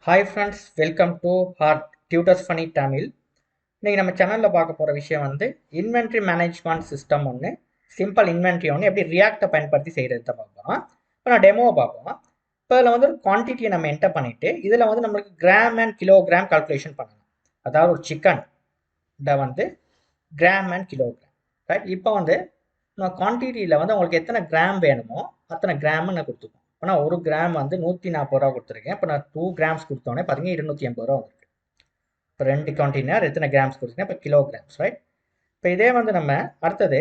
Hi friends, welcome to hard tutors funny Tamil. இன்றைக்கி நம்ம சேனலில் பார்க்க போகிற விஷயம் வந்து இன்வென்ட்ரி மேனேஜ்மெண்ட் சிஸ்டம் ஒன்று, சிம்பிள் இன்வென்ட்ரி ஒன்று எப்படி ரியாக்டை பயன்படுத்தி செய்கிறது தான் பார்ப்போம். இப்போ நான் டெமோவை பார்ப்போம். இப்போ இதில் வந்து ஒரு குவான்டிட்டியை நம்ம என்டர் பண்ணிவிட்டு இதில் வந்து நம்மளுக்கு கிராம் அண்ட் கிலோகிராம் கால்குலேஷன் பண்ணணும். அதாவது ஒரு சிக்கன் வந்து கிராம் அண்ட் கிலோகிராம், ரைட்? இப்போ வந்து நான் குவான்டிட்டியில் வந்து உங்களுக்கு எத்தனை கிராம் வேணுமோ அத்தனை கிராம்னு நான் கொடுத்துருக்கோம். இப்போ நான் ஒரு கிராம் வந்து 140 ரூபா கொடுத்துருக்கேன். இப்போ நான் 2 கிராம்ஸ் கொடுத்தோன்னே பார்த்தீங்கன்னா 280 ரூபா வந்துருக்கு. இப்போ 2 கண்டெய்னர் எத்தனை கிராம்ஸ் கொடுத்துருக்கேன்? இப்போ கிலோகிராம்ஸ், ரைட்? இப்போ இதே வந்து நம்ம அடுத்தது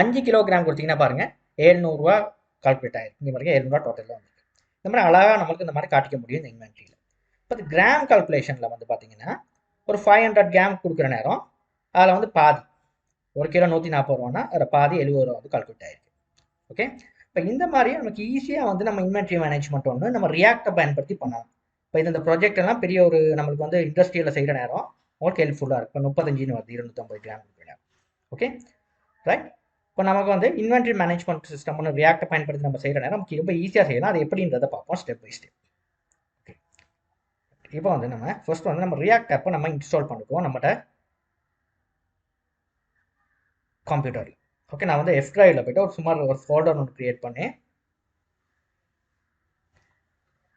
5 கிலோகிராம் கொடுத்தீங்கன்னா பாருங்கள் 700 ரூபா கால்குலேட் ஆயிருக்கு. இங்கே பாருங்கள் 700 ரூபா டோட்டலாக வந்துருக்கு. இந்த மாதிரி அழகாக நம்மளுக்கு இந்த மாதிரி காட்டிக்க முடியும் இந்த இன்வென்ட்ரியில். இப்போ இது கிராம் கால்குலேஷனில் வந்து பார்த்தீங்கன்னா ஒரு 500 கிராம் கொடுக்குற நேரம் அதில் வந்து பாதி, ஒரு கிலோ 140 ரூபான்னா அதில் பாதி 70 ரூபா வந்து கால்குலேட் ஆயிருக்கு. ஓகே, இப்போ இந்த மாதிரி நமக்கு ஈஸியாக வந்து நம்ம இன்வென்ட்ரி மேனேஜ்மெண்ட் ஒன்று நம்ம ரியாக்டை பயன்படுத்தி பண்ணலாம். இப்போ இந்த ப்ராஜெக்ட் எல்லாம் பெரிய ஒரு நம்மளுக்கு வந்து இண்டஸ்ட்ரியில் செய்கிற நேரம் உங்களுக்கு ஹெல்ப்ஃபுல்லாக இருக்கும். இப்போ 35 வருது 250 கிராம் கொடுக்குற நேரம். Okay, right? இப்போ நமக்கு வந்து இன்வென்ட்ரி மேனேஜ்மெண்ட் சிஸ்டம் ஒன்று ரியாக்டை பயன்படுத்தி நம்ம செய்கிற நேரம் நமக்கு ரொம்ப ஈஸியாக செய்யலாம். அது எப்படின்றத பார்ப்போம் ஸ்டெப் பை ஸ்டெப். ஓகே, இப்போ வந்து நம்ம ஃபர்ஸ்ட் வந்து நம்ம ரியாக்ட் ஆப்பை நம்ம இன்ஸ்டால் பண்ணிக்குவோம் நம்மகிட்ட கம்ப்யூட்டரில். ஓகே, நான் வந்து எஃப் டிரைவில் போய்ட்டு ஒரு சுமார் ஒரு ஃபோல்டர் ஒன்று க்ரியேட் பண்ணி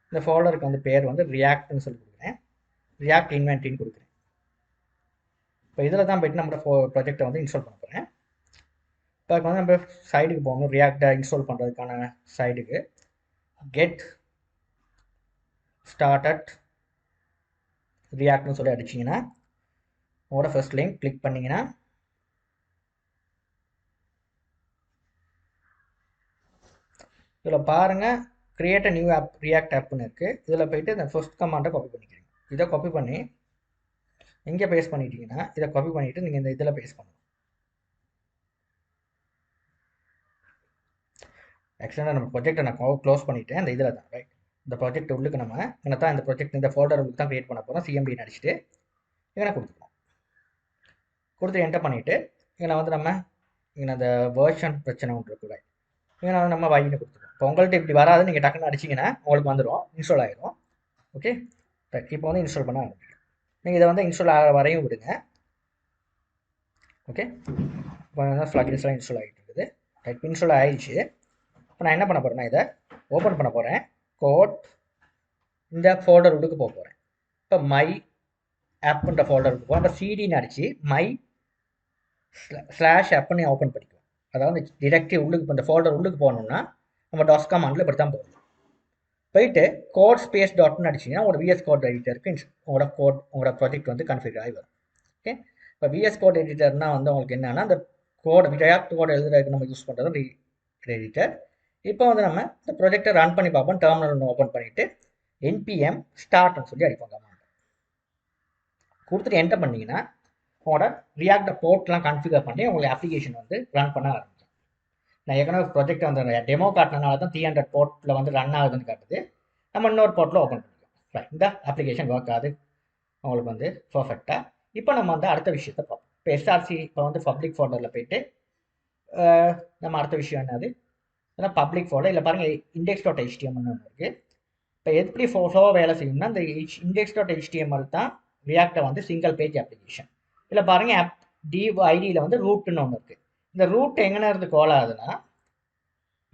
இந்த ஃபோல்டருக்கு வந்து பேர் வந்து ரியாக்ட்னு சொல்லி கொடுக்குறேன். ரியாக்ட் இன்வென்ட்ரின்னு கொடுக்குறேன். இப்போ இதில் தான் போய்ட்டு நம்ம ப்ராஜெக்டை வந்து இன்ஸ்டால் பண்ண போகிறேன். இப்போ வந்து நம்ம சைடுக்கு போகணும். ரியாக்டை இன்ஸ்டால் பண்ணுறதுக்கான சைடுக்கு கெட் ஸ்டார்டட் ரியாக்ட்னு சொல்லி அடிச்சிங்கன்னா உங்களோட ஃபர்ஸ்ட் லிங்க் கிளிக் பண்ணிங்கன்னா இதில் பாருங்கள் create a new app react ஆப்னு இருக்குது. இதில் போய்ட்டு இந்த ஃபர்ஸ்ட் கமாண்டை காப்பி பண்ணிக்கிறீங்க. இதை காப்பி பண்ணி இங்கே பேஸ்ட் பண்ணிட்டீங்கன்னா இதை காப்பி பண்ணிவிட்டு நீங்கள் இந்த இதில் பேஸ்ட் பண்ணணும். ஆக்சுவலாக நம்ம ப்ராஜெக்டை நான் க்ளோஸ் பண்ணிவிட்டேன். அந்த இதில் தான், ரைட்? இந்த ப்ராஜெக்ட் உள்ளுக்கு நம்ம இங்கே தான் இந்த ப்ராஜெக்ட் இந்த ஃபோல்டர் உள்ளுக்கு தான் க்ரியேட் பண்ண போகிறோம். சிஎம்டி அடிச்சுட்டு இங்கே கொடுத்துருக்கோம். கொடுத்து என்டர் பண்ணிவிட்டு இங்கே வந்து நம்ம இங்கே அந்த வேர்ஷன் பிரச்சனை ஒன்று இருக்குது. இங்கே வந்து நம்ம வைன்னு கொடுத்துருக்கோம். இப்போ உங்கள்கிட்ட இப்படி வராது, நீங்கள் டக்குன்னு அடிச்சிங்கன்னா உங்களுக்கு வந்துடும், இன்ஸ்டால் ஆகிடும். Okay, right? இப்போ வந்து இன்ஸ்டால் பண்ண ஆரம்பிக்கும். நீங்கள் இதை வந்து இன்ஸ்டால் ஆகிற வரையும் விடுங்க. ஓகே, இப்போ வந்து ஃப்ளகின்ஸ்லாம் இன்ஸ்டால் ஆகிட்டு இருக்குது. ரைட், இன்ஸ்டால் ஆகிடுச்சு. இப்போ நான் என்ன பண்ண போகிறேன்னா இதை ஓப்பன் பண்ண போகிறேன். கோட் இந்த ஃபோல்டர் உள்ளுக்கு போக போகிறேன். இப்போ மை ஆப்ன்ற ஃபோல்டருக்கு போகிறேன். இப்போ சிடின்னு அடிச்சு மை ஸ்லாஷ் ஆப்னு ஓப்பன் பண்ணிக்குவோம். அதாவது டிரெக்டிவ் உள்ளுக்கு இப்போ இந்த ஃபோல்டர் உள்ளுக்கு போகணுன்னா நம்ம டாஸ் கமாண்டில் இப்படி தான் போகணும். போயிட்டு கோட் ஸ்பேஸ் டாட்னு அடிச்சிங்கன்னா உங்களோட விஎஸ் கோட் எடிட்டருக்கு உங்களோட ப்ராஜெக்ட் வந்து கன்ஃபிகர் ஆகி வரும். ஓகே, இப்போ விஎஸ் கோட் எடிட்டர்னா வந்து உங்களுக்கு என்னன்னா அந்த ரியாக்ட் கோட் எழுதுறதுக்கு நம்ம யூஸ் பண்ணுறது எடிட்டர். இப்போ வந்து நம்ம இந்த ப்ராஜெக்டை ரன் பண்ணி பார்ப்போம். டெர்மினல் ஒன்று ஓப்பன் பண்ணிவிட்டு என்பிஎம் ஸ்டார்ட்னு சொல்லி அடிப்போம். கமாண்ட் கொடுத்துட்டு என்டர் பண்ணிங்கன்னா உங்களோட ரியாக்ட் போர்ட்லாம் கன்ஃபிகர் பண்ணி உங்களுக்கு அப்ளிகேஷன் வந்து ரன் பண்ண ஆரம்பிக்கும். நான் ஏற்கனவே ப்ராஜெக்ட் வந்து டெமோ காட்டினால தான் 300 போர்ட்டில் வந்து ரன் ஆகுதுன்னு காட்டுது. நம்ம இன்னொரு போர்ட்டில் ஓப்பன் பண்ணிக்கலாம். இந்த அப்ளிகேஷன் ஒர்க் ஆகுது உங்களுக்கு வந்து பர்ஃபெக்டாக. இப்போ நம்ம வந்து அடுத்த விஷயத்தை பார்ப்போம். இப்போ எஸ்ஆர்சி இப்போ வந்து பப்ளிக் ஃபோல்டரில் போயிட்டு நம்ம அடுத்த விஷயம் என்னது பப்ளிக் ஃபோல்டர் இல்லை பாருங்கள் index.html ஒன்று இருக்குது. இப்போ எப்படி ஃப்ளோவாக வேலை செய்யணும்னா இந்த index.html தான் ரியாக்டை வந்து சிங்கிள் பேஜ் அப்ளிகேஷன். இல்லை பாருங்கள் ஆப் ஐடியில் வந்து ரூட்னு ஒன்று இருக்குது. இந்த ரூட் எங்கே இருந்து கால் ஆகுதுன்னா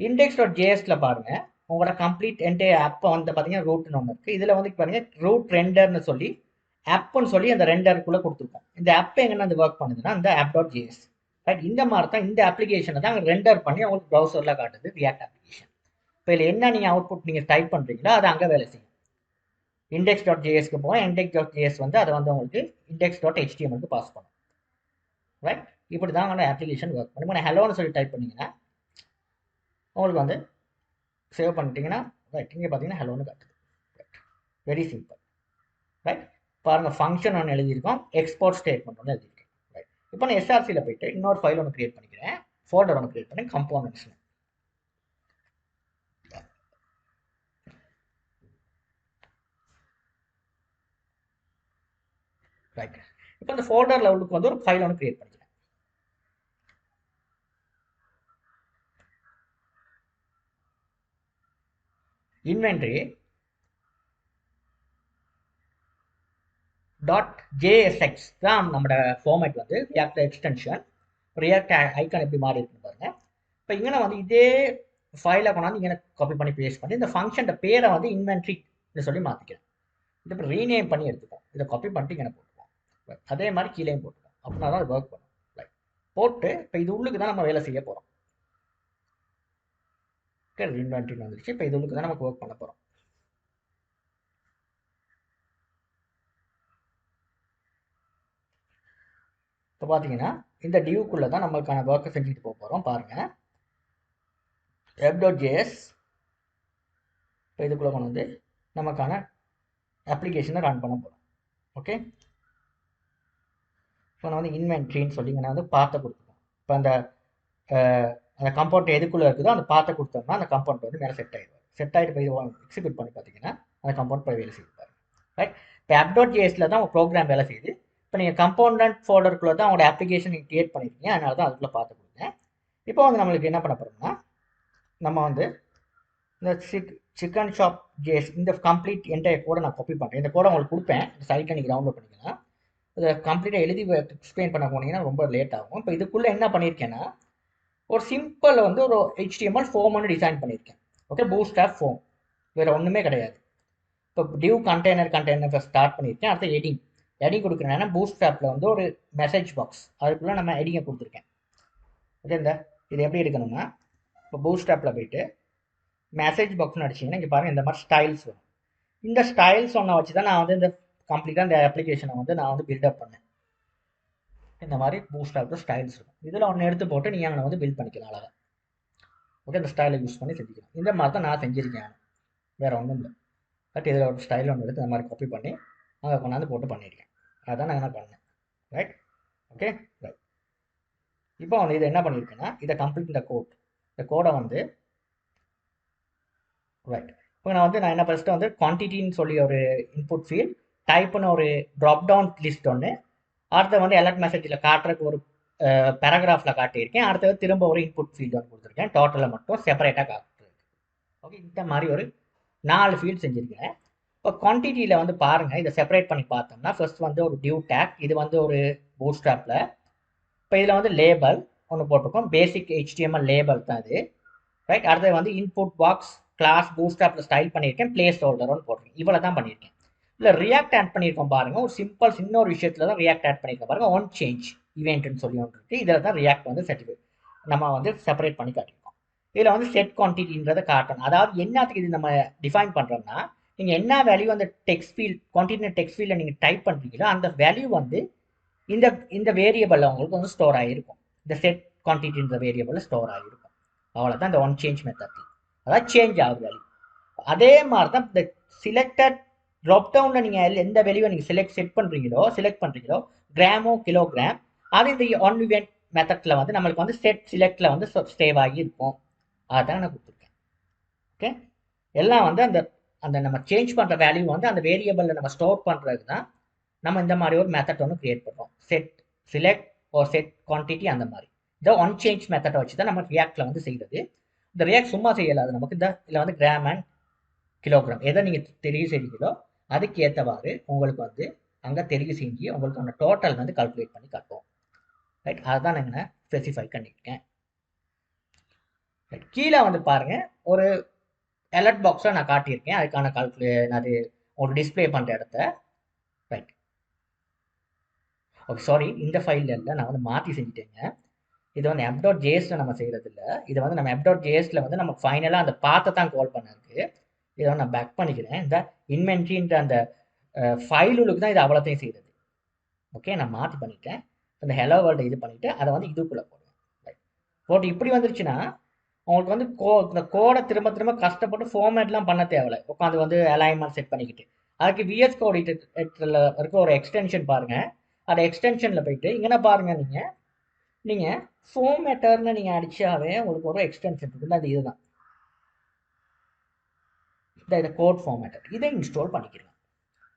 index.jsல பாருங்கள் உங்களோட கம்ப்ளீட் என்டையர் ஆப்பை வந்து பார்த்தீங்கன்னா ரூட்னு ஒன்று இருக்குது. இதில் வந்து பாருங்கள் ரூட் ரெண்டர்னு சொல்லி ஆப்னு சொல்லி அந்த ரெண்டருக்குள்ளே கொடுத்துருக்கோம். இந்த ஆப் எங்கன்னா அது ஒர்க் பண்ணுதுன்னா இந்த app.js, ரைட்? இந்த மாதிரி தான் இந்த அப்ளிகேஷனை தான் ரெண்டர் பண்ணி உங்களுக்கு ப்ரௌசரில் காட்டுது ரியாக்ட் அப்ளிகேஷன். இப்போ இதில் என்ன நீங்கள் அவுட்புட் நீங்கள் டைப் பண்ணுறீங்களோ அது அங்கே வேலை செய்யும். index.jsக்கு போவோம். index.js வந்து அதை வந்து உங்களுக்கு index.htmlக்கு பாஸ் பண்ணும், ரைட்? இப்படி தான் உங்களோட அப்ளிகேஷன் ஒர்க் பண்ணும். நான் ஹலோன்னு சொல்லி டைப் பண்ணிங்கன்னா உங்களுக்கு வந்து சேவ் பண்ணிட்டீங்கன்னா ரைட் இங்கே பார்த்தீங்கன்னா ஹலோன்னு காட்டுது. Right, very simple, right? பாருங்கள் ஃபங்க்ஷன் ஒன்று எழுதியிருக்கோம், எக்ஸ்போர்ட் ஸ்டேட்மெண்ட் ஒன்று எழுதியிருக்கேன். ரைட், இப்போ நான் எஸ்ஆர்சியில் போயிட்டு இன்னொரு ஃபைல் ஒன்று கிரியேட் பண்ணிக்கிறேன். ஃபோல்டர் ஒன்று கிரியேட் பண்ணி கம்போனன்ட்ஸ்னு. ரைட், இப்போ இந்த ஃபோல்டர் லெவலுக்கு வந்து ஒரு ஃபைல் ஒன்று கிரியேட் பண்ணிக்கிறேன். இன்வென்ட்ரி .jsx தான் நம்மளோட ஃபார்மேட் வந்து ரியாக்ட் எக்ஸ்டென்ஷன். ரியாக்ட் ஐக்கான் எப்படி மாறி இருக்குன்னு பாருங்க. இப்போ இங்கே வந்து இதே ஃபைலை கொண்டாந்து இங்கே காப்பி பண்ணி பேஸ்ட் பண்ணி இந்த ஃபங்க்ஷன் பேரை வந்து இன்வென்ட்ரி சொல்லி மாற்றிக்கிறேன். இதை இப்போ ரீநேம் பண்ணி எடுத்துப்போம். இதை காப்பி பண்ணிட்டு இங்கே போட்டுப்போம். அதே மாதிரி கீழேயும் போட்டுப்போம். அப்படின்னா தான் அது ஒர்க் பண்ணும். போட்டு இப்போ இது உள்ளுக்கு தான் நம்ம வேலை செய்ய போகிறோம். ஓகே, இன்வென்ட்ரி வந்துருச்சு. இப்போ இது உள்ளுக்கு தான் நமக்கு ஒர்க் பண்ண போகிறோம். இப்போ பார்த்தீங்கன்னா இந்த டியூக்குள்ளே தான் நம்மளுக்கான ஒர்க்கை செஞ்சுட்டு போக போகிறோம். பாருங்கள், app.js இப்போ இதுக்குள்ளே கொண்டு வந்து நமக்கான அப்ளிகேஷனை ரன் பண்ண போகிறோம். ஓகே, இப்போ நான் வந்து இன்வென்ட்ரின்னு சொல்லி நான் வந்து பார்த்த கொடுத்துருக்கோம். இப்போ அந்த கம்பவுண்ட் எதுக்குள்ளே இருக்குதோ அந்த பார்த்த கொடுத்தோம்னா அந்த கம்பவுண்ட் வந்து மேலே செட் ஆகிடுவார். செட் ஆகிட்டு போய் எக்ஸிக்யூட் பண்ணி பார்த்தீங்கன்னா அந்த கம்பவுண்ட் போய் வேலை செய்வார். ரைட், இப்போ app.jsல தான் உங்கள் ப்ரோக்ராம் வேலை செய்யுது. இப்போ நீங்கள் கம்பவுண்டன்ட் ஃபோல்டருக்குள்ளே தான் உங்களோட அப்ளிகேஷன் நீங்கள் கிரியேட் பண்ணியிருக்கீங்க. அதனால தான் அதுக்குள்ளே பார்த்து கொடுத்தேன். இப்போ வந்து நம்மளுக்கு என்ன பண்ண போகிறோம்னா, நம்ம வந்து இந்த சிக்கன் ஷாப் ஜேஸ் இந்த கம்ப்ளீட் என்டையர் கோடை நான் காப்பி பண்ணுறேன். இந்த கோடை உங்களுக்கு கொடுப்பேன். இந்த சைட்டை நீங்கள் டவுன்லோட் பண்ணிக்கலாம். இதை கம்ப்ளீட்டாக எழுதி எக்ஸ்பிளைன் பண்ண போனீங்கன்னா ரொம்ப லேட் ஆகும். இப்போ இதுக்குள்ளே என்ன பண்ணியிருக்கேன்னா, ஒரு சிம்பிள் வந்து ஒரு HTML ஃபார்ம் ஒன்று டிசைன் பண்ணியிருக்கேன். ஓகே, பூட்ஸ்ட்ராப் ஃபார்ம், வேறு ஒன்றுமே கிடையாது. இப்போ டிவ் கண்டெய்னர் ஸ்டார்ட் பண்ணியிருக்கேன். அடுத்து எடிங் கொடுக்குறேன்னா பூட்ஸ்ட்ராப்பில் வந்து ஒரு மெசேஜ் பாக்ஸ், அதுக்குள்ளே நம்ம எடிங்கை கொடுத்துருக்கேன். ஓகே, இது எப்படி எடுக்கணும்னா, இப்போ பூட்ஸ்ட்ராப்பில் போயிட்டு மெசேஜ் பாக்ஸ்னு அடிச்சிங்கன்னா இங்கே பாருங்கள் இந்த மாதிரி ஸ்டைல்ஸ் வரும். இந்த ஸ்டைல்ஸ் ஒன்றை வச்சு தான் நான் வந்து இந்த கம்ப்ளீட்டாக இந்த அப்ளிகேஷனை வந்து நான் வந்து பில்டப் பண்ணேன். இந்த மாதிரி பூட்ஸ்ட்ராப்பில் ஸ்டைல்ஸ் இருக்கும். இதில் ஒன்று எடுத்து போட்டு நீங்கள் அங்கே வந்து பில்ட் பண்ணிக்கலாம் அழகாக. ஓகே, இந்த ஸ்டைலை யூஸ் பண்ணி செஞ்சுக்கலாம். இந்த மாதிரி தான் நான் செஞ்சுருக்கேன், வேறு ஒன்றும் இல்லை. பட் இதில் ஒரு ஸ்டைல் ஒன்று எடுத்து இந்த மாதிரி காப்பி பண்ணி அங்கே கொண்டாந்து போட்டு பண்ணியிருக்கேன். அதுதான் நான் என்ன பண்ணேன். Right, okay, right. இப்போ வந்து இதை என்ன பண்ணியிருக்கேன்னா, இதை கம்ப்ளீட் இந்த கோடை வந்து ரைட். இப்போ நான் என்ன ஃபஸ்ட்டு வந்து குவான்டிட்டின்னு சொல்லி ஒரு இன்புட் ஃபீல்ட், டைப்புன்னு ஒரு ட்ராப் டவுன் லிஸ்ட் ஒன்று, அடுத்த வந்து அலர்ட் மெசேஜில் காட்டுறதுக்கு ஒரு பேராகிராஃபில் காட்டியிருக்கேன். அடுத்தது திரும்ப ஒரு இன்புட் ஃபீல்டு ஒன்று கொடுத்துருக்கேன். டோட்டலில் மட்டும் செப்பரேட்டாக காட்டுறது. ஓகே, இந்த மாதிரி ஒரு 4 ஃபீல்டு செஞ்சுருக்கேன். இப்போ குவான்டிட்டியில் வந்து பாருங்கள், இதை செப்பரேட் பண்ணி பார்த்தோம்னா ஃபர்ஸ்ட் வந்து ஒரு டியூ டேக், இது வந்து ஒரு பூட்ஸ்ட்ராப்பில். இப்போ இதில் வந்து லேபல் ஒன்று போட்டிருக்கோம், பேசிக் HTML லேபல் தான் இது. ரைட், அடுத்தது வந்து இன்புட் பாக்ஸ் கிளாஸ் பூட்ஸ்ட்ராப்பில் ஸ்டைல் பண்ணியிருக்கேன், பிளேஸ் ஹோல்டர்னு போட்டிருக்கேன். இவ்வளோ தான் பண்ணியிருக்கேன். இல்லை ரியாக்ட் ஆட் பண்ணியிருக்கோம் பாருங்கள், ஒரு சிம்பிள் இன்னொரு விஷயத்தில் தான் ரியாக்ட் ஆட் பண்ணியிருக்கோம் பாருங்கள், ஒன் சேஞ்ச் ஈவெண்ட்னு சொல்லி ஒன்று இருக்குது. இதில் தான் ரியாக்ட் வந்து நம்ம வந்து செப்பரேட் பண்ணி காட்டியிருக்கோம். இதில் வந்து செட் குவான்டிட்டின்றதை காட்டணும். அதாவது என்னத்துக்கு இது நம்ம டிஃபைன் பண்ணுறோம்னா, நீங்கள் என்ன வேல்யூ அந்த டெக்ஸ்ட் ஃபீல்ட் குவான்டிட்டி டெக்ஸ்ட் ஃபீல்டில் நீங்கள் டைப் பண்ணுறீங்களோ அந்த வேல்யூ வந்து இந்த வேரியபிளில் உங்களுக்கு வந்து ஸ்டோர் ஆகிருக்கும். இந்த செட் குவான்டிட்டின்ற வேரியபிளில் ஸ்டோர் ஆகிருக்கும். அவ்வளோதான் இந்த ஒன் சேஞ்ச் மெத்தட். அதாவது சேஞ்ச் ஆகுது வேல்யூ. அதே மாதிரி தான் இந்த சிலக்டட் ட்ராப் டவுனில் நீங்கள் எந்த வேல்யூவை நீங்கள் செலக்ட் பண்ணுறீங்களோ கிராமோ கிலோகிராம், அது இந்த ஒன் இவெண்ட் மெத்தடில் வந்து நம்மளுக்கு வந்து செட் சிலெக்டில் வந்து சேவ் ஆகி இருக்கும். அதுதான் நான் கொடுத்துருக்கேன். ஓகே, எல்லாம் வந்து அந்த நம்ம சேஞ்ச் பண்ணுற வேல்யூ வந்து அந்த வேரியபிளில் நம்ம ஸ்டோர் பண்ணுறதுக்கு தான் நம்ம இந்த மாதிரி ஒரு மெத்தட் ஒன்று கிரியேட் பண்ணுறோம். செட் சிலெக்ட் ஒரு செட் குவான்டிட்டி அந்த மாதிரி. இதை ஒன் சேஞ்ச் மெத்தடை வச்சு தான் நம்ம ரியாக்டில் வந்து செய்கிறது. இந்த ரியாக்ட் சும்மா செய்யலாது நமக்கு. இதில் வந்து கிராம் அண்ட் கிலோகிராம் எதை நீங்கள் தெரிவு செய்கிறீங்களோ அதுக்கு ஏற்றவாறு உங்களுக்கு வந்து அங்கே தெரிவு செஞ்சு உங்களுக்கு அந்த டோட்டல் வந்து கால்குலேட் பண்ணி காட்டுவோம். ரைட், அதுதான் நான் ஸ்பெசிஃபை பண்ணியிருக்கேன். ரைட், கீழே வந்து பாருங்கள் ஒரு அலர்ட் பாக்ஸை நான் காட்டியிருக்கேன். அதுக்கான அது ஒரு டிஸ்பிளே பண்ணுற இடத்த. ரைட், ஓகே, சாரி, இந்த ஃபைலில் இல்லை, நான் வந்து மாற்றி செஞ்சுட்டேங்க. இது வந்து app.jsல நம்ம செய்கிறது இல்லை. இது வந்து நம்ம app.jsல வந்து நம்ம ஃபைனலாக அந்த பாத்தை தான் கால் பண்ணிருக்கு. இதை வந்து நான் பேக் பண்ணிக்கிறேன். இந்த இன்வென்ட்ரின்ற அந்த ஃபைலுக்கு தான் இது அவ்வளோத்தையும் செய்கிறது. ஓகே, நான் மாற்றி பண்ணிட்டேன். இந்த ஹெலோ வேர்ல்டு இது பண்ணிவிட்டு அதை வந்து இதுக்குள்ளே போடுவேன். போட்டு இப்படி வந்துருச்சுன்னா உங்களுக்கு வந்து இந்த கோடை திரும்ப கஷ்டப்பட்டு ஃபார்மேட்லாம் பண்ண தேவையில்லை. உட்காந்து வந்து அலைன்மெண்ட் செட் பண்ணிக்கிட்டு அதுக்கு VS Code எடிட்டரில் இருக்க ஒரு எக்ஸ்டென்ஷன் பாருங்கள். அந்த எக்ஸ்டென்ஷனில் போயிட்டு இங்கே பாருங்கள், நீங்கள் ஃபார்மேட்டர்னு நீங்கள் அடித்தாவே உங்களுக்கு ஒரு எக்ஸ்டென்ஷன் இருக்குது. அது இதுதான் இந்த கோட் ஃபார்மேட்டர். இதை இன்ஸ்டால் பண்ணிக்கிறேன்.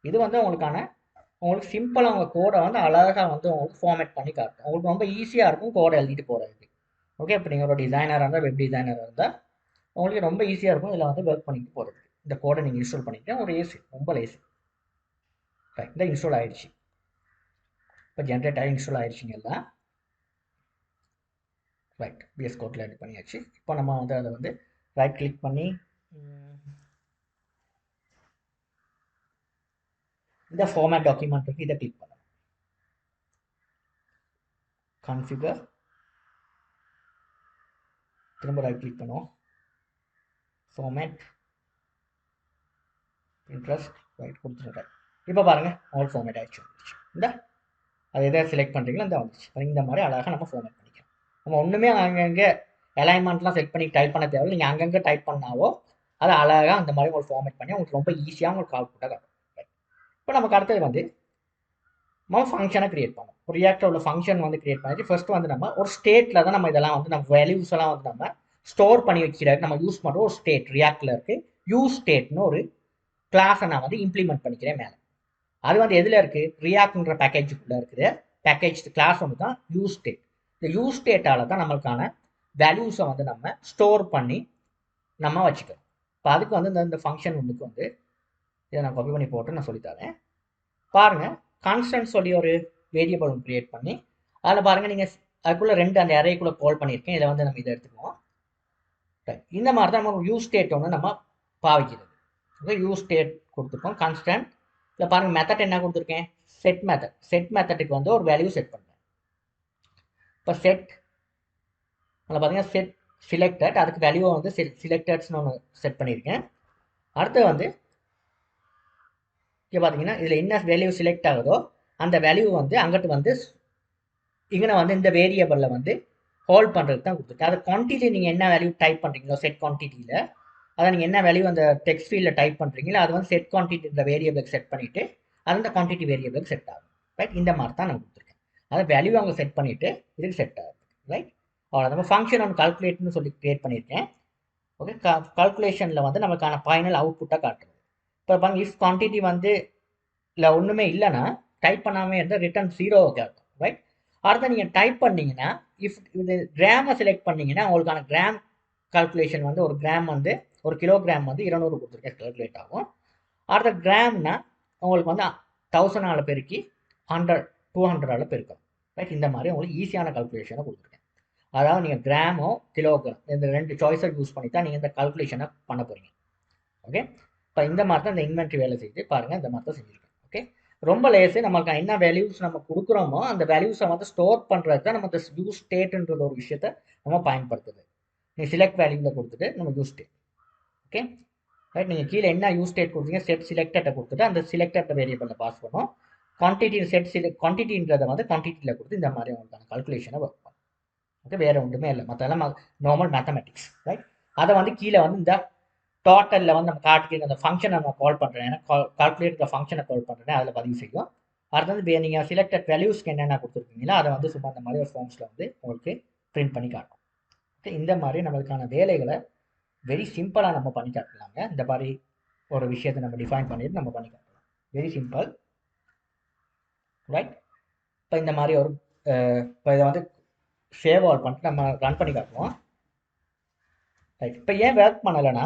இது வந்து உங்களுக்கு சிம்பிளாக உங்கள் கோடை வந்து அழகாக வந்து உங்களுக்கு ஃபார்மேட் பண்ணி காட்டும். உங்களுக்கு ரொம்ப ஈஸியாக இருக்கும் கோடை எழுதிட்டு போகிறதுக்கு. ஓகே, இப்போ நீங்கள் ஒரு டிசைனராக இருந்தால், வெப் டிசைனராக இருந்தால் உங்களுக்கு ரொம்ப ஈஸியாக இருக்கும் இதில் வந்து ஒர்க் பண்ணிட்டு போகிறது. இந்த கோடை நீங்கள் இன்ஸ்டால் பண்ணிக்கிட்டேன். ஒரு லேசி, ரொம்ப லேசி. ரைட், இந்த இன்ஸ்டால் ஆகிடுச்சு. இப்போ ஜென்ரேட் இன்ஸ்டால் ஆயிடுச்சுங்க எல்லாம். ரைட், பிஎஸ் கோட்டில் எடிட் பண்ணியாச்சு. இப்போ நம்ம வந்து அதை வந்து ரைட் கிளிக் பண்ணி இந்த ஃபார்மேட் டாக்குமெண்ட் இருக்கு, இதை கிளிக் பண்ணணும். கான்ஃபிகர், திரும்ப ரைட் கிளிக் பண்ணுவோம். ஃபார்மேட், இன்ட்ரெஸ்ட், ரைட் கொடுத்துருக்கேன். இப்போ பாருங்கள் ஆல் ஃபார்மேட் ஆகிடுச்சு வந்துச்சு. இந்த அது எதை செலக்ட் பண்ணுறீங்களோ அந்த வந்துச்சு. இந்த மாதிரி அழகாக நம்ம ஃபார்மேட் பண்ணிக்கலாம். நம்ம ஒன்றுமே அங்கங்கே அலைன்மெண்ட்லாம் செட் பண்ணி டைப் பண்ண தேவை. நீங்கள் அங்கங்கே டைப் பண்ணாவோ அதை அழகாக அந்த மாதிரி உங்களுக்கு ஃபார்மேட் பண்ணி உங்களுக்கு ரொம்ப ஈஸியாக உங்களுக்கு அவுட்புட்டாக காட்டும். இப்போ நமக்கு அடுத்தது வந்து நம்ம ஃபங்க்ஷனை கிரியேட் பண்ணோம். ஒரு ரியாக்டர் உள்ள ஃபங்க்ஷன் வந்து கிரியேட் பண்ணிட்டு ஃபர்ஸ்ட் வந்து நம்ம ஒரு ஸ்டேட்டில் தான் நம்ம இதெல்லாம் வந்து நம்ம வேல்யூஸ் எல்லாம் வந்து நம்ம ஸ்டோர் பண்ணி வைக்கிறாரு. நம்ம யூஸ் பண்ணுற ஒரு ஸ்டேட் ரியாக்டில் இருக்குது. யூஸ் ஸ்டேட்னு ஒரு கிளாஸை நான் வந்து இம்ப்ளிமெண்ட் பண்ணிக்கிறேன் மேலே. அது வந்து எதில் இருக்குது? ரியாக்ட்ன்ற பேக்கேஜுக்குள்ளே இருக்குது. பேக்கேஜ் கிளாஸ் ஒன்று தான் யூஸ் ஸ்டேட். இந்த யூஸ் ஸ்டேட்டால் தான் நம்மளுக்கான வேல்யூஸை வந்து நம்ம ஸ்டோர் பண்ணி நம்ம வச்சுக்கிறோம். இப்போ அதுக்கு வந்து இந்த ஃபங்க்ஷன் ஒன்றுக்கு வந்து இதை நான் காப்பி பண்ணி போட்டு நான் சொல்லித்தரேன். பாருங்கள், கான்ஸ்டன்ட் சொல்லி ஒரு வேரியபிள் ஒன்று க்ரியேட் பண்ணி அதில் பாருங்கள் நீங்கள் அதுக்குள்ளே ரெண்டு அந்த அரேக்குள்ளே கால் பண்ணியிருக்கேன். இதை வந்து நம்ம இதை எடுத்துக்குவோம். இந்த மாதிரி தான் நம்ம யூஸ் ஸ்டேட் ஒன்று நம்ம பாவிக்கிறது. ஓகே, யூஸ் ஸ்டேட் கொடுத்துருக்கோம். கான்ஸ்டன்ட் இல்லை பாருங்கள், மெத்தட் என்ன கொடுத்துருக்கேன்? Set method. செட் மெத்தட்டுக்கு வந்து ஒரு வேல்யூ செட் பண்ணுறேன். இப்போ செட் அதில் பார்த்தீங்கன்னா செட் சிலெக்டட், அதுக்கு வேல்யூவை வந்து சிலெக்டட்ஸ்னு ஒன்று செட் பண்ணியிருக்கேன். அடுத்து வந்து இங்கே பார்த்தீங்கன்னா இதில் என்ன வேல்யூ செலக்ட் ஆகுதோ அந்த வேல்யூ வந்து அங்கிட்டு வந்து இங்கே வந்து இந்த வேரியபிளில் வந்து ஹோல்ட் பண்ணுறதுக்கு தான் கொடுத்துருக்கேன். அது குவான்டிட்டி நீங்கள் என்ன வேல்யூ டைப் பண்ணுறீங்களோ செட் குவான்டிட்டியில் அதை நீங்கள் என்ன வேல்யூ அந்த டெக்ஸ்ட் ஃபீல்டில் டைப் பண்ணுறீங்களோ அது வந்து செட் குவான்டிட்டி இந்த வேரியபிளுக்கு செட் பண்ணிவிட்டு அந்த குவான்டிட்டி வேரியபிளுக்கு செட் ஆகும். ரைட், இந்த மாதிரி தான் நான் கொடுத்துருக்கேன். அதை வேல்யூ அங்கே செட் பண்ணிவிட்டு இதுக்கு செட் ஆகுது. ரைட், அவ்வளோ நம்ம ஃபங்க்ஷன் ஒன்று கால்குலேட்னு சொல்லி க்ரியேட் பண்ணியிருக்கேன். ஓகே, கால்குலேஷனில் வந்து நமக்கான ஃபைனல் அவுட்புட்டாக காட்டுறது. இப்போ பாருங்க, இஃப் குவான்டிட்டி வந்து இல்லை ஒன்றுமே இல்லைன்னா டைப் பண்ணாமல் இருந்தால் ரிட்டர்ன் 0 கேட்கும். ரைட், அடுத்த நீங்கள் டைப் பண்ணிங்கன்னா இஃப் இது கிராமை செலக்ட் பண்ணிங்கன்னா உங்களுக்கான கிராம் கால்குலேஷன் வந்து ஒரு கிராம் வந்து ஒரு கிலோகிராம் வந்து 200 கொடுத்துருக்கேன் கால்குலேட் ஆகும். அடுத்த கிராம்னா உங்களுக்கு வந்து 1000 பெருக்கி 100 200 பெருக்கும். ரைட், இந்த மாதிரி உங்களுக்கு ஈஸியான கால்குலேஷனை கொடுத்துருக்கேன். அதாவது நீங்கள் கிராமோ கிலோகிராம் இந்த ரெண்டு சாய்ஸை யூஸ் பண்ணி தான் நீங்கள் இந்த கால்குலேஷனை பண்ண போகிறீங்க. ஓகே, இப்போ இந்த மாதிரி தான் இந்த இன்வென்ட்ரி வேலை செய்து பாருங்கள், இந்த மாதிரி தான் செஞ்சுருக்கேன். ஓகே, ரொம்ப லேஸு. நமக்கு என்ன வேல்யூஸ் நம்ம கொடுக்குறோமோ அந்த வேல்யூஸை வந்து ஸ்டோர் பண்ணுறது தான் நம்ம இந்த யூஸ் ஸ்டேட்ன்ற ஒரு விஷயத்தை நம்ம பயன்படுத்துது. நீங்கள் செலக்ட் வேல்யூவில் கொடுத்துட்டு நம்ம யூஸ் ஸ்டேட். ஓகே, ரைட், நீங்கள் கீழே என்ன யூஸ் ஸ்டேட் கொடுத்தீங்க செட் சிலெக்டட்டை கொடுத்துட்டு அந்த சிலெக்டட் வேரியபிளில் பாஸ் பண்ணோம். குவான்டிட்டி செட் குவான்டிட்டின்றதை வந்து குவான்டிட்டியில் கொடுத்து இந்த மாதிரி உங்களுக்கான கால்குலேஷனை ஒர்க் பண்ணும். ஓகே, வேறு ஒன்றுமே இல்லை, மற்றெல்லாம் நார்மல் மேத்தமெட்டிக்ஸ். ரைட், அதை வந்து கீழே வந்து இந்த டோட்டலில் வந்து நம்ம காட்டுக்கு அந்த ஃபங்க்ஷனை நம்ம கால் பண்ணுறேன், ஏன்னா கால்குலேட் ஃபங்க்ஷனை கால் பண்ணுறேன், அதில் பதிவு செய்யும். அடுத்தது நீங்கள் சிலெக்டட் வேல்யூஸ்க்கு என்னென்ன கொடுத்துருக்கீங்களோ அதை வந்து சும்மா இந்த மாதிரி ஒரு ஃபார்ம்ஸில் வந்து உங்களுக்கு பிரிண்ட் பண்ணி காட்டும். ஓகே, இந்த மாதிரி நம்மளுக்கான வேலைகளை வெரி சிம்பிளாக நம்ம பண்ணி காட்டலாங்க. இந்த மாதிரி ஒரு விஷயத்தை நம்ம டிஃபைன் பண்ணிட்டு நம்ம பண்ணி காட்டலாம். Very simple. ரைட், இப்போ இந்த மாதிரி ஒரு இப்போ இதை வந்து சேவ் ஆல் பண்ணிட்டு நம்ம ரன் பண்ணி காட்டுவோம். ரைட், இப்போ ஏன் ஒர்க் பண்ணலைன்னா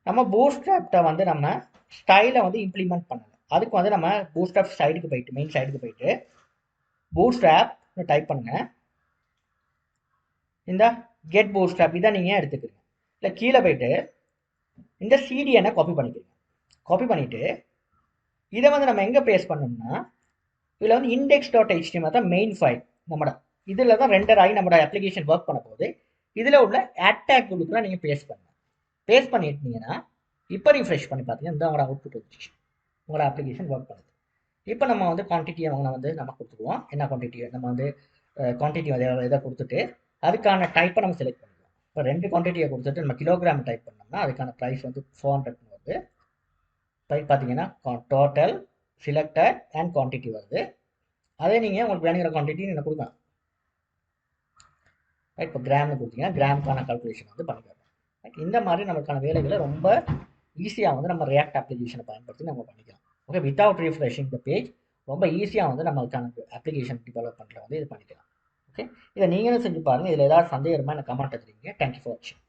நம்ம பூட்ஸ்ட்ராப்பை வந்து நம்ம ஸ்டைலை வந்து இம்ப்ளிமெண்ட் பண்ணலை. அதுக்கு வந்து நம்ம பூட்ஸ்ட்ராப் சைடுக்கு போயிட்டு மெயின் சைடுக்கு போயிட்டு பூட்ஸ்ட்ராப் டைப் பண்ணுங்க. இந்த கெட் பூட்ஸ்ட்ராப் இதை நீங்கள் எடுத்துக்கிறீங்க. இல்லை கீழே போயிட்டு இந்த சிடிஎனை காப்பி பண்ணிக்கிறீங்க. காப்பி பண்ணிவிட்டு இதை வந்து நம்ம எங்கே பேஸ்ட் பண்ணோம்னா இதில் வந்து index.html தான் மெயின் ஃபைல். நம்மளோட இதில் தான் ரெண்டர் ஆகி நம்மளோட அப்ளிகேஷன் ஒர்க் பண்ண போகுது. இதில் உள்ள அட்டாக் குழுக்கெலாம் நீங்கள் பேஸ்ட் பண்ணுங்க. பேஸ்ட் பண்ணிட்டீங்கன்னா இப்போ ரிஃப்ரெஷ் பண்ணி பார்த்தீங்கன்னா இந்த உங்களோட அவுட்புட் வந்துச்சு, உங்களோட அப்ளிகேஷன் ஒர்க் பண்ணுது. இப்போ நம்ம வந்து குவான்டிட்டியை வந்து நம்ம கொடுத்துக்குவோம். என்ன குவான்டிட்டியை நம்ம வந்து குவான்டிட்டி எதை கொடுத்துட்டு அதுக்கான டைப்பை நம்ம செலக்ட் பண்ணிக்குவோம். இப்போ 2 குவான்டிட்டியை கொடுத்துட்டு நம்ம கிலோகிராம் டைப் பண்ணோம்னா அதுக்கான ப்ரைஸ் வந்து 400 வருது. டைப் பார்த்தீங்கன்னா டோட்டல் சிலெக்டட் அண்ட் குவான்டிட்டி வருது. அதே நீங்கள் உங்களுக்கு வேணுங்கிற குவான்டிட்டி நீங்கள் கொடுக்கலாம். இப்போ கிராம்னு கொடுத்தீங்கன்னா கிராமுக்கான கால்குலேஷன் வந்து பண்ணிக்கலாம். இந்த மாதிரி நமக்கான வேலைகளை ரொம்ப ஈஸியாக வந்து நம்ம ரியாக்ட் அப்ளிகேஷனை பயன்படுத்தி நம்ம பண்ணிக்கலாம். ஓகே, வித்தவுட் ரீஃப்ரெஷிங் த பேஜ் ரொம்ப ஈஸியாக வந்து நம்மளுக்கான அப்ளிகேஷன் டெவலப்மெண்ட்டில் வந்து இது பண்ணிக்கலாம். ஓகே, இதை நீங்களும் செஞ்சு பாருங்கள். இதில் ஏதாவது சந்தேகமாக எனக்கு கமெண்ட் தெரிவிங்க. தேங்க்யூ ஃபார் வாட்சிங்.